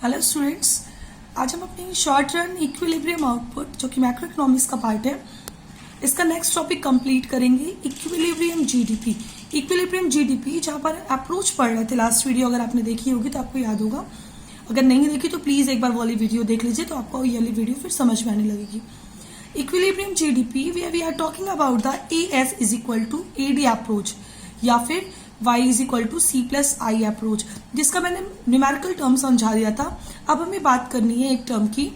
Hello students, आज हम अपनी शॉर्ट रन इक्विलिब्रियम आउटपुट जो कि मैक्रो इकोनॉमिक्स का पार्ट है, इसका नेक्स्ट टॉपिक कंप्लीट करेंगे। Equilibrium GDP. इक्विलिब्रियम जीडीपी जहाँ पर अप्रोच पढ़ रहे थे लास्ट वीडियो, अगर आपने देखी होगी तो आपको याद होगा। अगर नहीं देखी तो प्लीज एक बार वाली वीडियो देख लीजिए, तो आपको ये वाली वीडियो फिर समझ में आने लगेगी। Equilibrium GDP we are talking about the AS is equal to AD approach या फिर y is equal to C plus I approach, जिसका मैंने न्यूमेरिकल टर्म समझा दिया था। अब हमें बात करनी है एक टर्म की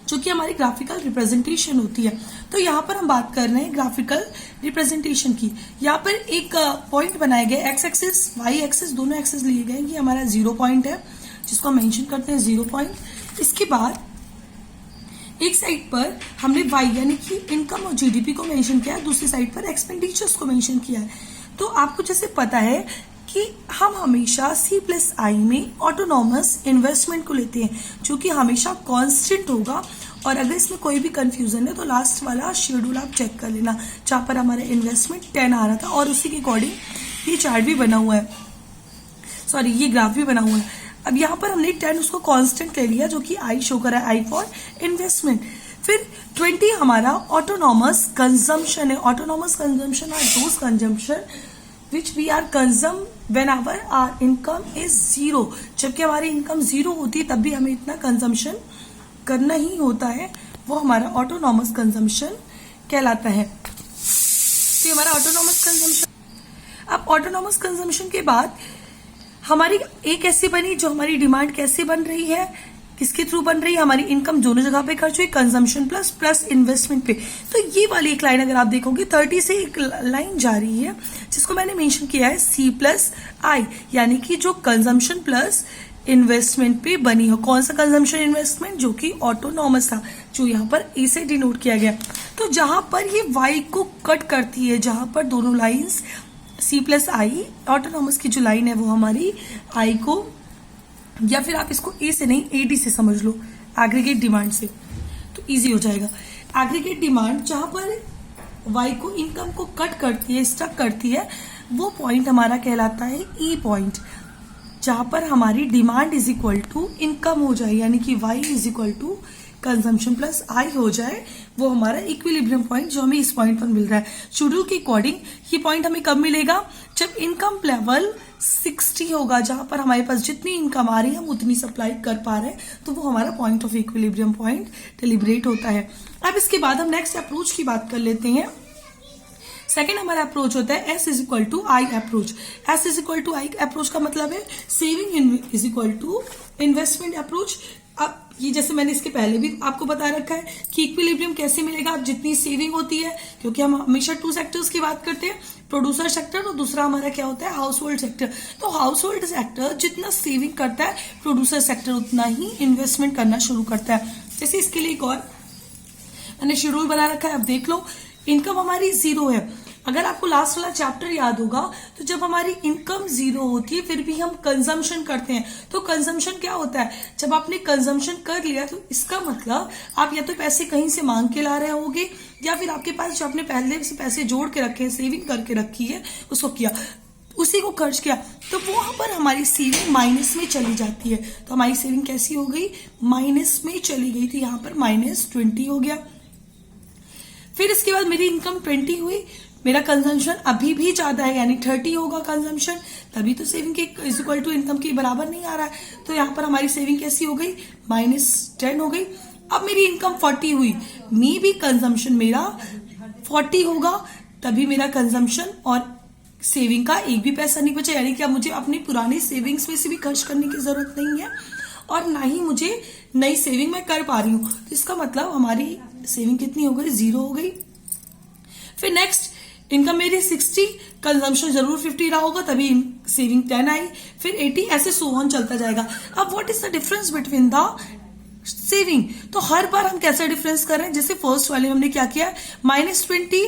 जो कि हमारी ग्राफिकल रिप्रेजेंटेशन होती है। तो यहाँ पर हम बात कर रहे हैं ग्राफिकल रिप्रेजेंटेशन की। यहाँ पर एक पॉइंट बनाया गया, एक्स एक्सिस वाई एक्सिस दोनों एक्सिस लिए गए। ये हमारा 0 पॉइंट है जिसको हम मेंशन करते हैं 0 पॉइंट। इसके बाद एक साइड पर हमने y यानी कि इनकम और जीडीपी को मेंशन किया है, दूसरी साइड पर एक्सपेंडिचर्स को मेंशन किया है। तो आपको जैसे पता है कि हम हमेशा C प्लस आई में ऑटोनॉमस इन्वेस्टमेंट को लेते हैं जो कि हमेशा कांस्टेंट होगा। और अगर इसमें कोई भी कंफ्यूजन है तो लास्ट वाला शेड्यूल आप चेक कर लेना, जहां पर हमारा इन्वेस्टमेंट 10 आ रहा था और उसी के अकॉर्डिंग ये चार्ट भी बना हुआ है, सॉरी ये ग्राफ भी बना हुआ है। अब यहाँ पर हमने 10 उसको कांस्टेंट ले लिया जो कि आई शो कर रहा है, आई फॉर इन्वेस्टमेंट। फिर 20 हमारा ऑटोनॉमस कंजम्पशन है। Autonomous consumption are those consumption which we are consume when our income is 0। जबकि हमारी इनकम 0 होती है तब भी हमें इतना कंजम्पशन करना ही होता है, वो हमारा ऑटोनॉमस कंजम्पशन कहलाता है। तो हमारा ऑटोनॉमस कंजम्पशन। अब ऑटोनॉमस कंजम्पशन के बाद हमारी एक ऐसी बनी जो हमारी डिमांड कैसे बन रही है, किसके थ्रू बन रही है, हमारी इनकम दोनों जगह पे खर्च हुई, कंजम्पशन प्लस इन्वेस्टमेंट पे। तो ये वाली एक लाइन अगर आप देखोगे 30 से एक लाइन जा रही है जिसको मैंने मेंशन किया है C प्लस आई, यानी कि जो कंजम्पशन प्लस इन्वेस्टमेंट पे बनी हो। कौन सा कंजम्पशन इन्वेस्टमेंट, जो कि ऑटोनॉमस था, जो यहाँ पर ए से डिनोट किया गया। तो जहां पर ये y को कट करती है, जहां पर दोनों लाइन्स C प्लस आई, ऑटोनॉमस की जो लाइन है वो हमारी I को, या फिर आप इसको ए से नहीं एडी से समझ लो, एग्रीगेट डिमांड से, तो इजी हो जाएगा। एग्रीगेट डिमांड जहां पर वाई को इनकम को कट करती है, स्टक करती है, वो पॉइंट हमारा कहलाता है ई पॉइंट, जहां पर हमारी demand is equal to income हो जाए, यानी कि Y is equal to consumption plus I हो जाए, वो हमारा इक्विलिब्रियम पॉइंट जो हमें इस पॉइंट पर मिल रहा है। शेड्यूल के अकॉर्डिंग ये पॉइंट हमें कब मिलेगा, जब इनकम लेवल 60 होगा, जहां पर हमारे पास जितनी इनकम आ रही है हम उतनी सप्लाई कर पा रहे हैं, तो वो हमारा point of equilibrium point deliberate होता है। अब इसके बाद हम नेक्स्ट अप्रोच की बात कर लेते हैं। सेकेंड हमारा अप्रोच होता है S is equal to I approach. S is equal to I approach का मतलब है saving is equal to investment approach. अब ये जैसे मैंने इसके पहले भी आपको बता रखा है कि इक्विलिब्रियम कैसे मिलेगा, अब जितनी सेविंग होती है, क्योंकि हम हमेशा 2 सेक्टर्स की बात करते हैं, प्रोड्यूसर सेक्टर और दूसरा हमारा क्या होता है, हाउस होल्ड सेक्टर। तो हाउस होल्ड सेक्टर जितना सेविंग करता है, प्रोड्यूसर सेक्टर उतना ही इन्वेस्टमेंट करना शुरू करता है। जैसे इसके लिए एक और मैंने शेड्यूल बना रखा है, अब देख लो। इनकम हमारी 0 है। अगर आपको लास्ट वाला चैप्टर याद होगा तो जब हमारी इनकम 0 होती है फिर भी हम कंजम्पशन करते हैं। तो कंजम्पशन क्या होता है, जब आपने कंजम्पशन कर लिया तो इसका मतलब आप या तो पैसे कहीं से मांग के ला रहे होगे, या फिर आपके पास जो आपने पहले से पैसे जोड़ के रखे हैं, सेविंग करके रखी है, उसको किया, उसी को खर्च किया, तो वहां पर हमारी सेविंग माइनस में चली जाती है। तो हमारी सेविंग कैसी हो गई, माइनस में चली गई थी, यहाँ पर -20 हो गया। फिर इसके बाद मेरी इनकम 20 हुई, मेरा कंजम्पशन अभी भी ज्यादा है, यानी 30 होगा कंजम्पशन, तभी तो सेविंग के इज इक्वल टू इनकम के बराबर नहीं आ रहा है। तो यहाँ पर हमारी सेविंग कैसी हो गई, -10 हो गई। अब मेरी इनकम 40 हुई, मे भी कंजम्पशन मेरा 40 होगा, तभी मेरा कंजम्पशन और सेविंग का एक भी पैसा नहीं बचा, यानी कि अब मुझे अपनी पुरानी सेविंग्स में से भी खर्च करने की जरूरत नहीं है और ना ही मुझे नई सेविंग मैं कर पा रही हूँ। तो इसका मतलब हमारी सेविंग कितनी हो गई, 0 हो गई। फिर नेक्स्ट इनकम मेरी 60, कंजम्पशन जरूर 50 रहा होगा, तभी सेविंग 10 आई, फिर 80, ऐसे सो ऑन चलता जाएगा। अब what is the difference between the saving, तो हर बार हम कैसा डिफरेंस कर रहे हैं, जैसे फर्स्ट वाले हमने क्या किया, -20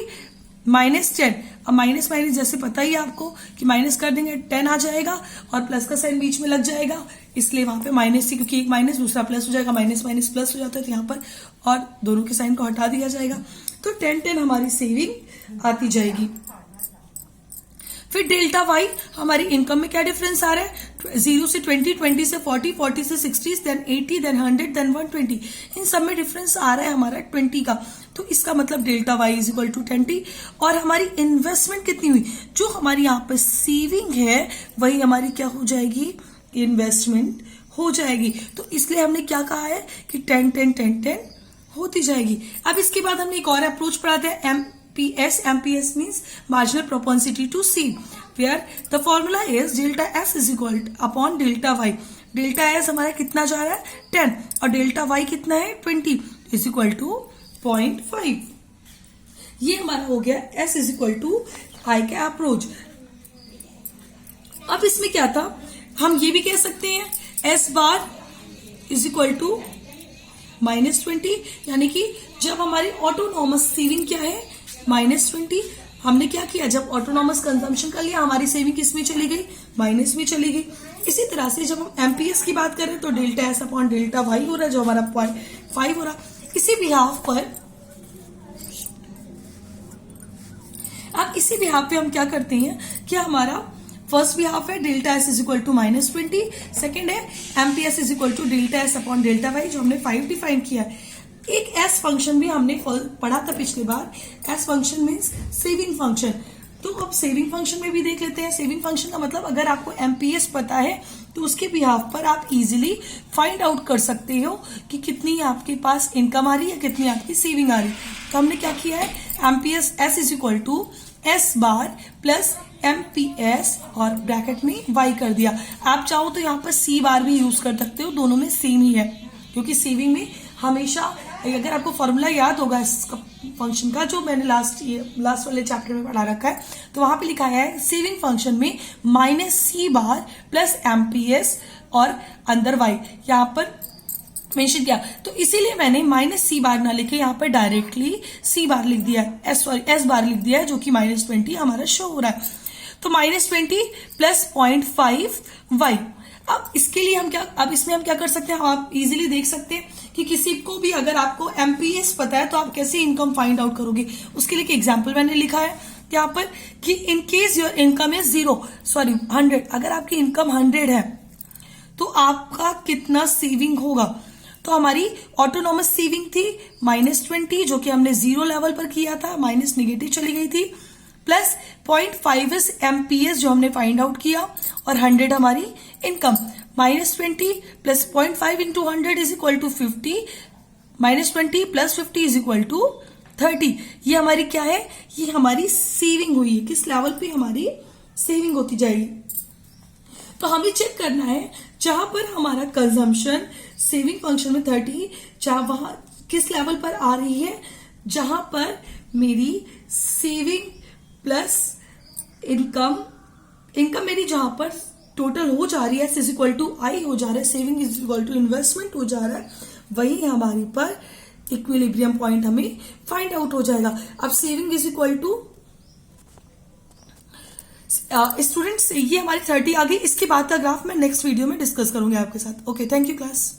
-10। अब माइनस माइनस जैसे पता ही है आपको कि माइनस कर देंगे 10 आ जाएगा और प्लस का साइन बीच में लग जाएगा, इसलिए वहां पे माइनस ही, क्योंकि एक माइनस दूसरा प्लस हो जाएगा, माइनस माइनस प्लस हो जाता है, तो यहाँ पर और दोनों के साइन को हटा दिया जाएगा, तो 10 हमारी सेविंग आती जाएगी। फिर डेल्टा वाई, हमारी इनकम में क्या डिफरेंस आ रहा है, 0 से 20, 20 से 40, 40 से 60, देन 80, देन 100, देन 120, इन सब में डिफरेंस आ रहा है हमारा 20 का। तो इसका मतलब delta Y is equal to 20। और हमारी इन्वेस्टमेंट कितनी हुई, जो हमारी यहाँ पे सेविंग है वही हमारी क्या हो जाएगी, इन्वेस्टमेंट हो जाएगी। तो इसलिए हमने क्या कहा है कि 10 10 10 10 होती जाएगी। अब इसके बाद हमने एक और अप्रोच पढ़ा था, MPS. MPS means marginal propensity to seed, where the formula is delta S is equal upon delta Y. Delta S हमारा कितना जा रहा है, 10, और डेल्टा Y कितना है, 20, इज इक्वल टू 0.5। ये हमारा हो गया S is equal to I का अप्रोच। अब इसमें क्या था, हम ये भी कह सकते हैं S bar is equal to -20, यानी कि जब हमारी ऑटोनॉमस सेविंग क्या है, -20। हमने क्या किया, जब ऑटोनॉमस कंजम्पशन कर लिया, हमारी सेविंग किस में चली गई, माइनस में चली गई। इसी तरह से जब हम एमपीएस की बात करें तो delta S upon delta Y हो रहा है, जो हमारा 0.5 हो रहा है। इसी बिहाफ पर अब इसी बिहाफ पे हम क्या करते हैं कि हमारा फर्स्ट बिहाफ है delta S is equal to -20, second है MPS is equal to delta S upon delta Y, जो हमने 5 डिफाइन किया है। एक एस फंक्शन भी हमने पढ़ा था पिछली बार, S function means saving function. तो अब सेविंग फंक्शन में भी देख लेते हैं। सेविंग फंक्शन का मतलब अगर आपको एमपीएस पता है तो उसके बिहाफ पर आप इजीली फाइंड आउट कर सकते हो कि कितनी आपके पास इनकम आ रही है, कितनी आपकी सेविंग आ रही है। तो हमने क्या किया है, MPS S is equal to S bar plus MPS और ब्रैकेट में वाई कर दिया। आप चाहो तो यहाँ पर सी बार भी यूज कर सकते हो, दोनों में सेम ही है, क्योंकि सेविंग में हमेशा, अगर आपको फॉर्मूला याद होगा इसका फंक्शन का, जो मैंने लास्ट वाले चैप्टर में पढ़ा रखा है, तो वहां पे लिखा है सेविंग फंक्शन में -c बार प्लस एमपीएस और अंदर y यहाँ पर मेंशन किया। तो इसीलिए मैंने -c बार ना लिखे, यहाँ पर डायरेक्टली c बार लिख दिया है, s बार लिख दिया है, जो कि -20 हमारा शो हो रहा है। तो -20 प्लस 0.5 y। अब इसके लिए हम क्या, अब इसमें हम क्या कर सकते हैं, आप इजीली देख सकते हैं कि किसी को भी अगर आपको एमपीएस पता है तो आप कैसे इनकम फाइंड आउट करोगे। उसके लिए एक एग्जांपल मैंने लिखा है यहाँ पर कि in case your income is 100, अगर आपकी इनकम 100 है तो आपका कितना सेविंग होगा। तो हमारी ऑटोनॉमस सेविंग थी -20, जो कि हमने 0 लेवल पर किया था, माइनस नेगेटिव चली गई थी, प्लस 0.5 इज एमपीएस जो हमने फाइंड आउट किया, और 100 हमारी इनकम। -20 plus 0.5 into 100 is equal to 50, -20 plus 50 is equal to 30। ये हमारी क्या है, ये हमारी सेविंग हुई है, किस लेवल पे हमारी सेविंग होती जाएगी। तो हमें चेक करना है जहां पर हमारा कंजम्पशन सेविंग फंक्शन में 30, जहां वहां किस लेवल पर आ रही है, जहां पर मेरी सेविंग प्लस इनकम मेरी जहां पर टोटल हो जा रही है, S is equal to I हो जा रहा है, saving is equal to investment हो जा रहा है, वही हमारी पर इक्विलिब्रियम पॉइंट हमें फाइंड आउट हो जाएगा। अब saving is equal to students, ये हमारी 30 आ गई। इसके बाद का ग्राफ मैं नेक्स्ट वीडियो में डिस्कस करूंगी आपके साथ। Okay, thank you class.